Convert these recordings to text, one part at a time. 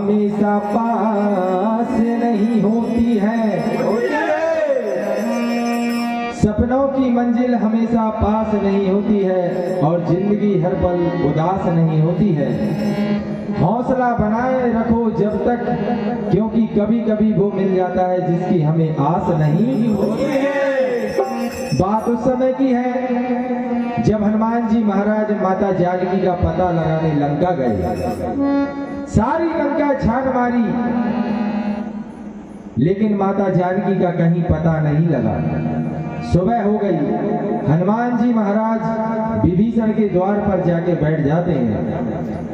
हमेशा पास नहीं होती है। सपनों की मंजिल हमेशा पास नहीं होती है और जिंदगी हर पल उदास नहीं होती है। हौसला बनाए रखो जब तक, क्योंकि कभी कभी वो मिल जाता है जिसकी हमें आस नहीं होती है। बात उस समय की है जब हनुमान जी महाराज माता जानकी का पता लगाने लंका गए। सारी लंका छान मारी, लेकिन माता जानकी का कहीं पता नहीं लगा। सुबह हो गई, हनुमान जी महाराज विभीषण के द्वार पर जाके बैठ जाते हैं।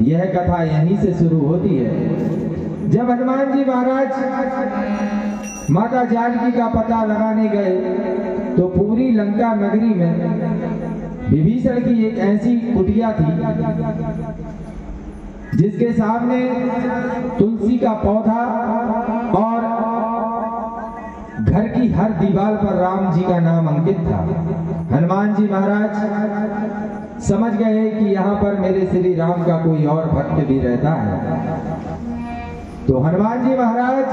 यह कथा यहीं से शुरू होती है। जब हनुमान जी महाराज माता जानकी का पता लगाने गए तो पूरी लंका नगरी में विभीषण की एक ऐसी कुटिया थी जिसके सामने तुलसी का पौधा और घर की हर दीवार पर राम जी का नाम अंकित था। हनुमान जी महाराज समझ गए कि यहाँ पर मेरे श्री राम का कोई और भक्त भी रहता है। तो हनुमान जी महाराज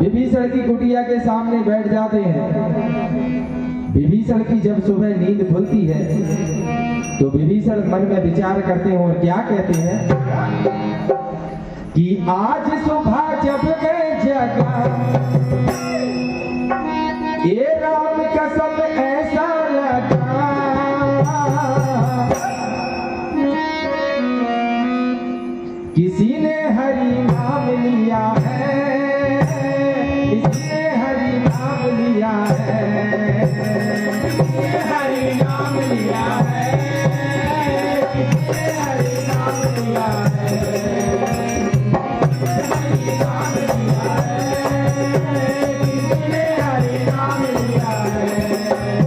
विभीषण की कुटिया के सामने बैठ जाते हैं। विभीषण की जब सुबह नींद खुलती है तो विभीषण मन में विचार करते हैं और क्या कहते हैं कि आज सुबह जब मैं जगा, ये राम कसम ऐसा लगा, किसी ने हरि नाम लिया है, किसी ने हरि नाम लिया है, किसी ने हरि नाम लिया है, किसी ने हरि नाम लिया है, हरि नाम लिया है, किसी ने हरि नाम लिया है।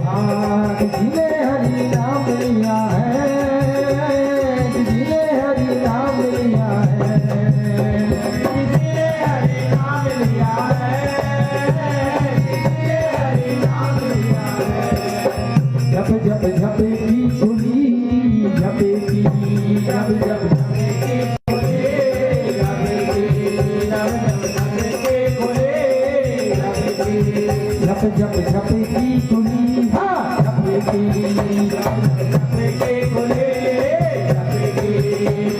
हाँ, किसी ने हरि नाम लिया है, किसी ने हरि नाम लिया है, किसी ने हरि नाम लिया है, किसी ने हरि नाम लिया है। जप जप जप की सुनी, जपे की जप जप जपे की बोले, जपे की जप जप जपे की सुनी, हाँ जपे की जप जपे के बोले, जपे की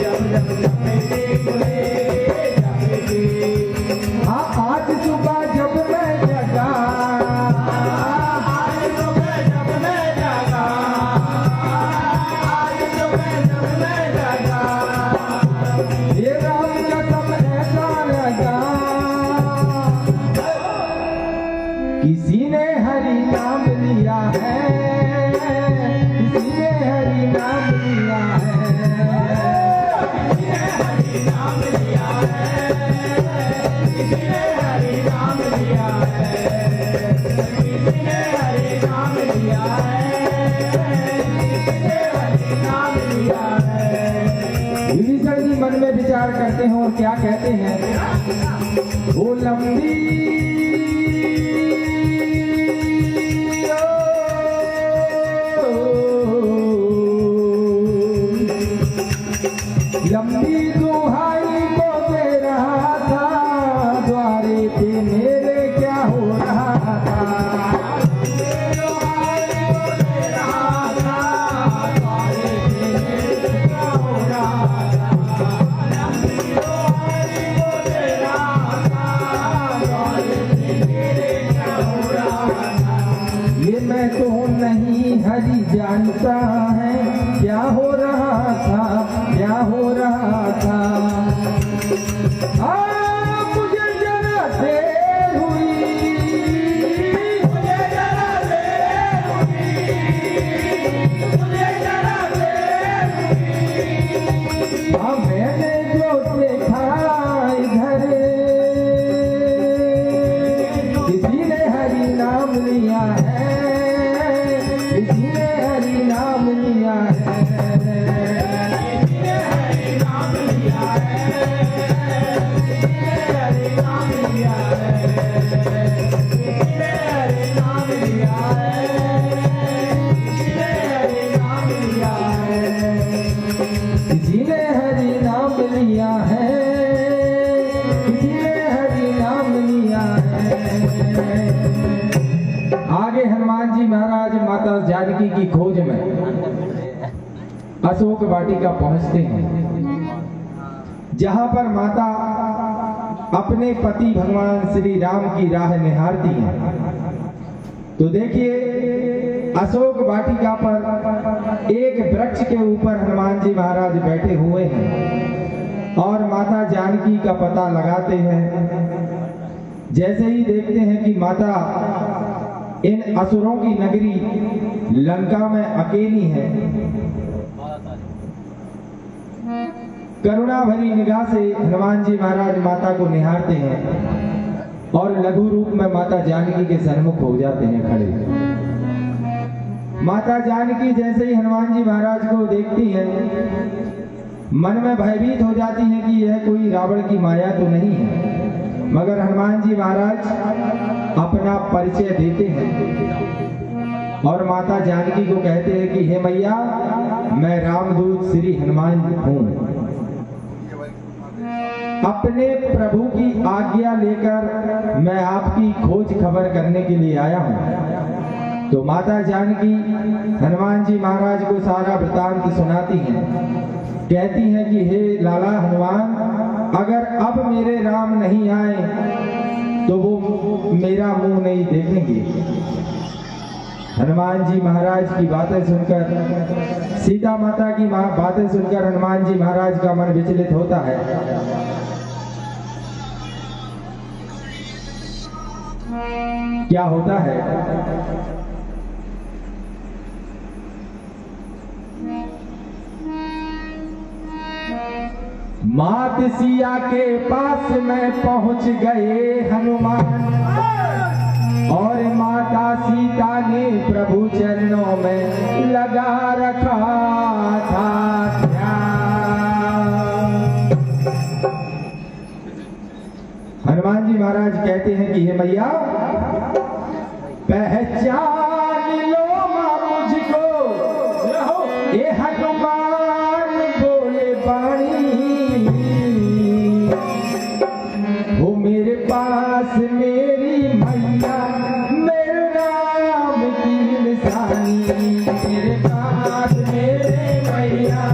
जप जप जपे के बोले, जपे की। हाँ आज सुबह जब मैं जगा, आज सुबह जब मैं जगा, आज सुबह जब मैं जगा, ये राम कसम ऐसा लगा, किसी ने हरि नाम लिया है, किसी ने हरि नाम लिया है, किसी ने हरि नाम लिया है, किसी ने हरि नाम लिया है, किसी ने हरि नाम लिया है, किसी ने हरि नाम लिया है। विभीषण जी मन में विचार करते हैं और क्या कहते हैं, वो लंबी लंबी दुहाई को दे रहा था, द्वारे पे मेरे क्या हो रहा था, दुहाई को दे रहा था, द्वारे पे मेरे क्या हो रहा था, लंबी दुहाई को दे रहा था, द्वारे पे मेरे क्या हो रहा था। ये मैं तो नहीं हरि जानता है क्या हो रहा था, क्या हो रहा था। मुझे जरा देर हुई, मुझे जरा देर हुई, मुझे जरा देर हुई। मैंने जो देखा इधर, किसी ने हरि नाम लिया है, किसी ने हरि नाम लिया है, किसी ने हरि नाम लिया है, किसी ने हरि नाम लिया है, किसी ने हरि नाम लिया है, किसी ने हरि नाम लिया है, किसी ने हरि नाम लिया है, आगे हनुमान जी महाराज माता जानकी की खोज में अशोक वाटिका पहुंचते हैं, जहां पर माता अपने पति भगवान श्री राम की राह निहारती हैं। तो देखिए अशोक वाटिका पर एक वृक्ष के ऊपर हनुमान जी महाराज बैठे हुए हैं और माता जानकी का पता लगाते हैं। जैसे ही देखते हैं कि माता इन असुरों की नगरी लंका में अकेली है, करुणा भरी निगाह से हनुमान जी महाराज माता को निहारते हैं और लघु रूप में माता जानकी के सन्मुख हो जाते हैं खड़े। माता जानकी जैसे ही हनुमान जी महाराज को देखती हैं, मन में भयभीत हो जाती हैं कि यह कोई रावण की माया तो नहीं है। मगर हनुमान जी महाराज अपना परिचय देते हैं और माता जानकी को कहते हैं कि हे मैया, मैं रामदूत श्री हनुमान हूँ। अपने प्रभु की आज्ञा लेकर मैं आपकी खोज खबर करने के लिए आया हूँ। तो माता जानकी हनुमान जी महाराज को सारा वृतांत सुनाती हैं। कहती हैं कि हे लाला हनुमान, अगर अब मेरे राम नहीं आए तो वो मेरा मुंह नहीं देखेंगे। हनुमान जी महाराज की बातें सुनकर, सीता माता की बातें सुनकर हनुमान जी महाराज का मन विचलित होता है। क्या होता है? मात सिया के पास में पहुंच गए हनुमान और माता सीता ने प्रभु चरणों में लगा रखा था ध्यान। हनुमान जी महाराज कहते हैं कि हे मैया, पहचान लो मां मुझको, ये हनुमान बोले बाणी, वो मेरे पास मेरी मैया, मेरे नाम की निशानी, मेरे पास मेरे मैया,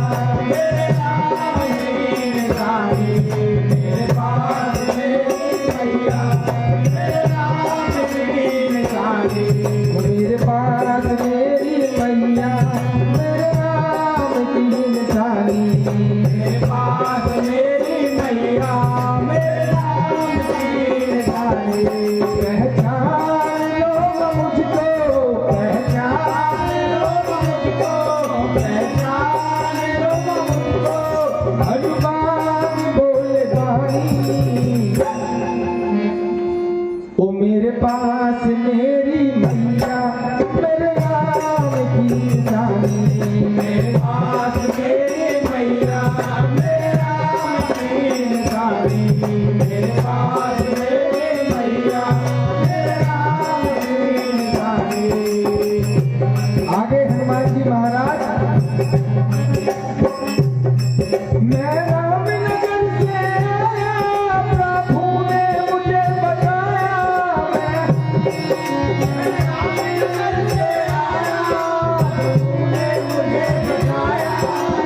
मेरे नाम की निशानी, मेरे पास मेरी मैया, मेरे नाम की निशानी, मेरे पास मेरी मैया, मेरे नाम की निशानी, मेरे पास मेरी मैया, मेरे नाम की निशानी। पहचान लो मुझको, पहचान लो मुझको, पहचान लो मुझको, हनुमान बोले बाणी, ओ मेरे पास मेरी मैया, मेरे नाम की निशानी, मेरे पास मेरी मैया, मेरे नाम की निशानी, मेरे पास मेरी मैया, मेरे नाम की निशानी। आगे हनुमान जी महाराज, मैं रामनगर से आया, प्रभु ने मुझे बताया, मैं रामनगर से आया, प्रभु ने मुझे बताया,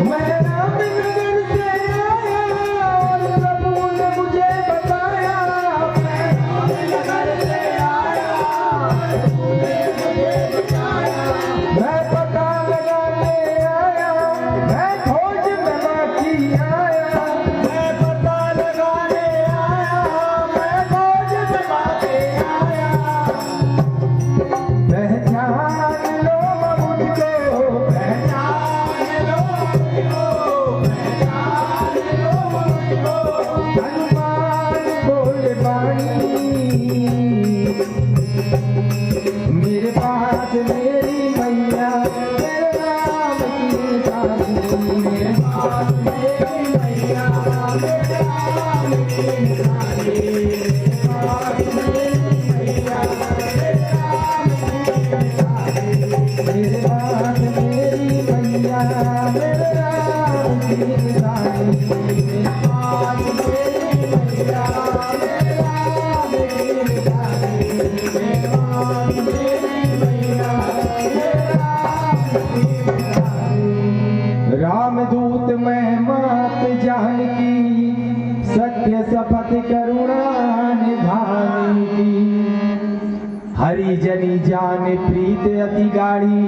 मैं रामनगर से आया और प्रभु ने मुझे बताया, मैं रामनगर से आया, प्रभु ने मुझे बताया, मैं पता लगाने आया, मैं खोज में बाकी आया, मैं पता लगाने आया, मैं खोज में बाकी आया। पहचान लो मुझको, पहचान लो मुझको, पहचान लो मुझको, हनुमान बोले बाणी, मेरे पास मेरी मैया, मेरे नाम की निशानी, मेरे पास मेरी मैया, मेरे नाम की निशानी, मेरे पास मेरी मैया, मेरे नाम की निशानी, मेरे पास मेरी मैया, मेरे नाम की निशानी, मेरे पास मेरी मैया, मेरे नाम की निशानी, मेरे पास मेरी आपने प्रीत अति गाढ़ी,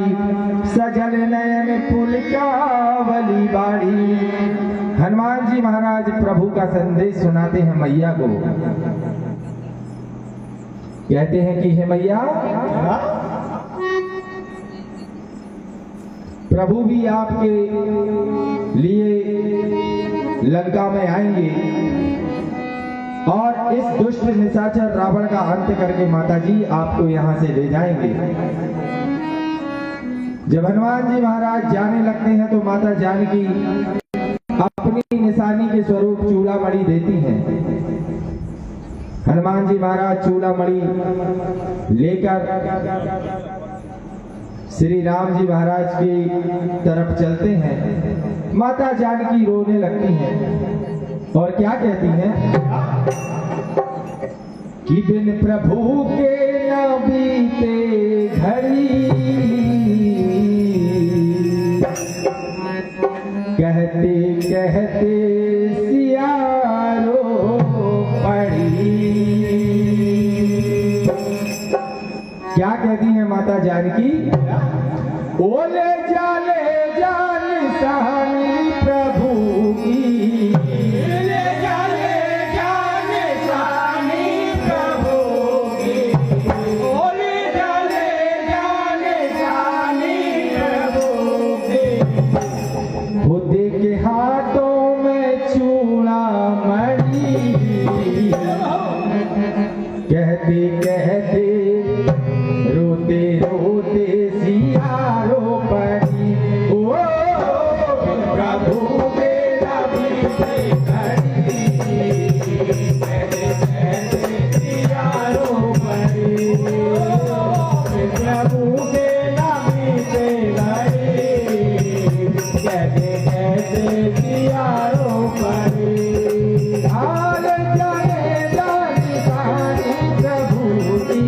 सजल नयन पुलकावली बाड़ी। हनुमान जी महाराज प्रभु का संदेश सुनाते हैं मैया को। कहते हैं कि हे मैया, प्रभु भी आपके लिए लंका में आएंगे और इस दुष्ट निशाचर रावण का अंत करके माता जी आपको यहां से ले जाएंगे। जब हनुमान जी महाराज जाने लगते हैं तो माता जानकी अपनी निशानी के स्वरूप चूड़ामणि देती हैं। हनुमान जी महाराज चूड़ामणि लेकर श्री राम जी महाराज की तरफ चलते हैं। माता जानकी रोने लगती हैं और क्या कहती हैं कि बिन प्रभु के न बीते घड़ी, कहते कहते सिया रो पड़ी। क्या कहती हैं माता जानकी? ओले जाले जान सहानी प्रभु की, ले जाले जान सहानी प्रभु की, ओले जाले जान सहानी प्रभु की। खुदे के हाथों में चूड़ामणि, कहते कहते रोते रोते सिया रो पड़ी। ओ प्रभु मेरा बीते घड़ी, कहते कहते सिया रो पड़ी। प्रभु मेरा बीते घड़ी, कहते कहते सिया रो पड़ी। हाल जाने जाने सारी प्रभु की,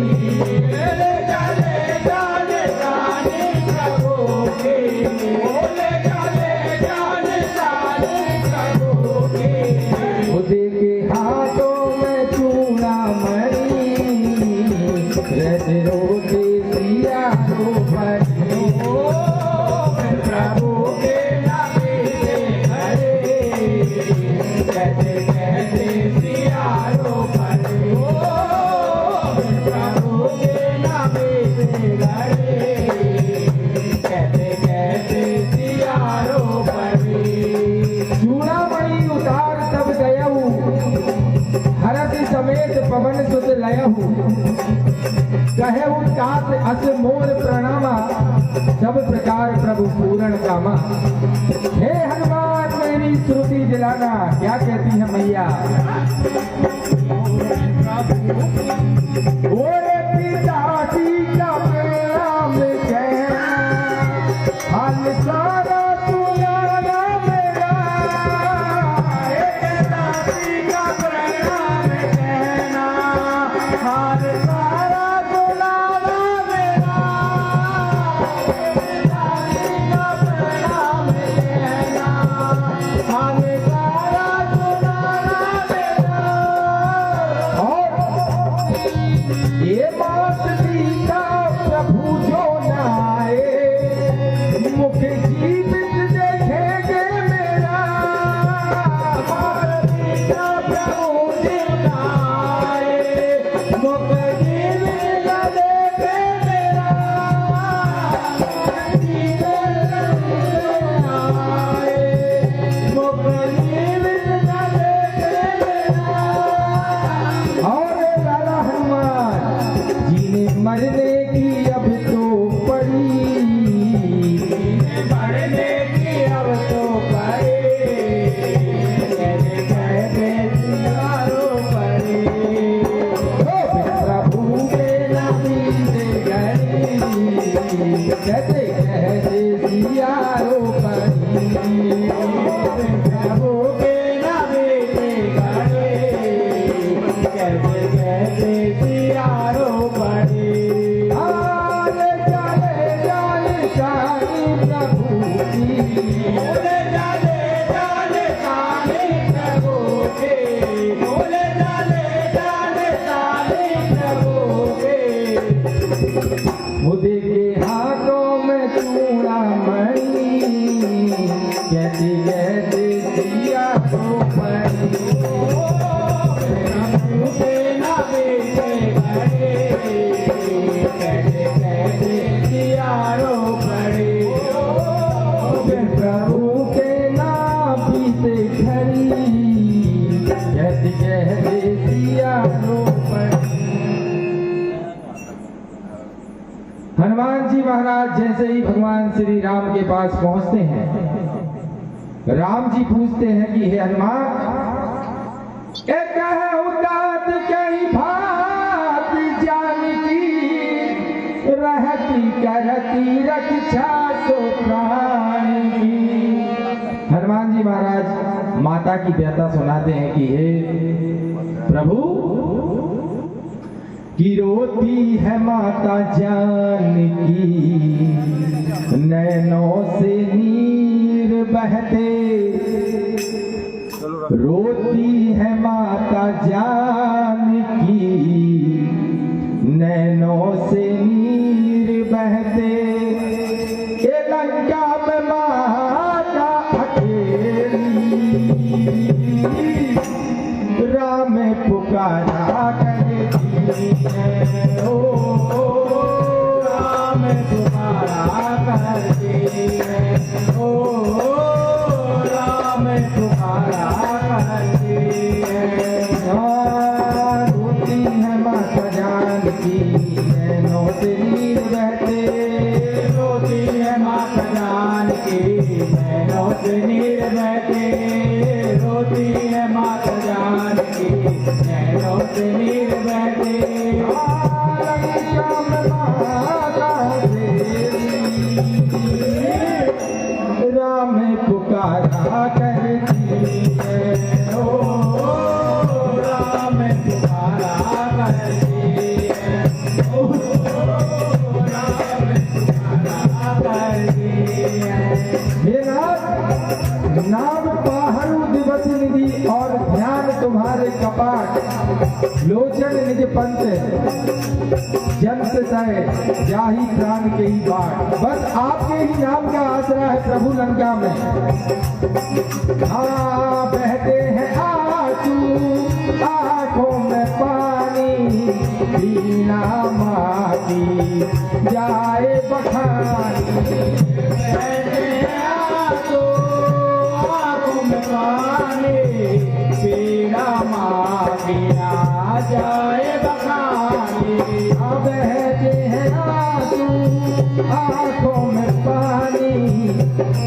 पवन सुत लयहु, कहे उदास अस मोर प्रणामा, सब प्रकार प्रभु पूर्ण कामा। हे हनुमान मेरी श्रुति दिलाना। क्या कहती है मैया? ओरे पिताजी का प्रणाम कहना, हाल सारा सुनाना मेरा। पिताजी का प्रणाम कहना, हाल सारा सुनाना मेरा। पिताजी का प्रणाम कहना, हाल सारा सुनाना मेरा। और ये बात सीता प्रभु जो नाए, मुख जीवित देखेंगे मेरा। सीता प्रभु जो नाए, मुख जीवित देखे मेरा। सीता नाए, मुख जीवित देखे मेरा। और लाला हनुमान जीने मरने की अब तो पड़ी, मरने की अब तो पड़ी। कहते कहते सियारो पड़ी, प्रभु के नामी से गई। कहते कहते सियारो पड़ी, प्रभु के नामी से गई। कहते कहते सियारो पड़ी। आले जाले जाले सारी प्रभु की, बोले जाले जाले सारी प्रभु की, बोले जाले जाले सारी प्रभु की। देखे हाथों में चूड़ामणि, कहती कहते सिया रोपणी। प्रभु के नावे से बड़े, कहते कहते सिया रोपणी। प्रभु के नाभि से खरी, कहती कहते सिया रोपणी। हनुमान जी महाराज जैसे ही भगवान श्री राम के पास पहुंचते हैं, राम जी पूछते हैं कि हे हनुमान, एक है उदात कहीं भात जानकी, रहती करती रक्षा सो प्राणी की। हनुमान जी महाराज माता की व्यथा सुनाते हैं कि हे प्रभु, की रोती है माता जानकी, नैनों से नीर बहते, रोती है माता जानकी, नैनों से नीर बहते। ये लंका में माता अकेली, राम पुकारा करती है, ओ राम तुम्हारा करती है, ओ राम तुम्हारा करती है। रोती है माता जानकी, नैनों से नीर बहते, रोती है माता जानकी, नैनों से नीर बहते, रोती है माता जानकी, नैनों से नीर बहते। राम पुकारा करती है, ओ राम तुम्हारा करती है, ओ राम तुम्हारा करती है। मेरा नाम पाहरु दिवस निधि और ध्यान तुम्हारे कपाट, लोचन निज पंथ जंत तय जाही प्राण के ही बाट। बस आपके ही नाम का आसरा है प्रभु लंका में। हाँ बहते हैं आंसू आंखों में पानी, बीना माती जाए बखानी। बहते हैं आंसू आंखों में पानी, बीना माती जाए बखानी। बहते हैं आंसू आंखों में पानी,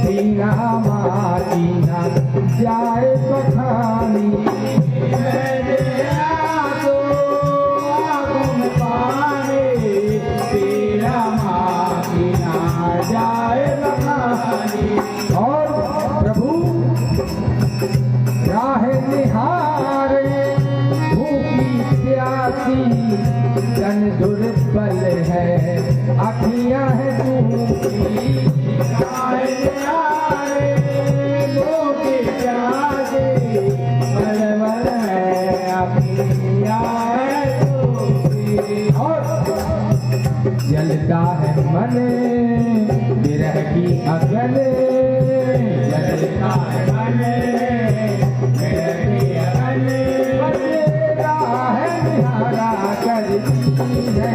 बीना माती ना जाए बखानी। बहते हैं आंसू आंखों में पानी, बीना माती जाए बखानी। और प्रभु राह निहारे भूखी प्यासी, जन दुर्बल है अखियां है सूखी। राह निहारे भूखी प्यासी, बलबल है अखियां है सूखी। और जलता है मन विरह की अगन, जलता है मन विरह की अगन, बसेरा है निहारा करती है।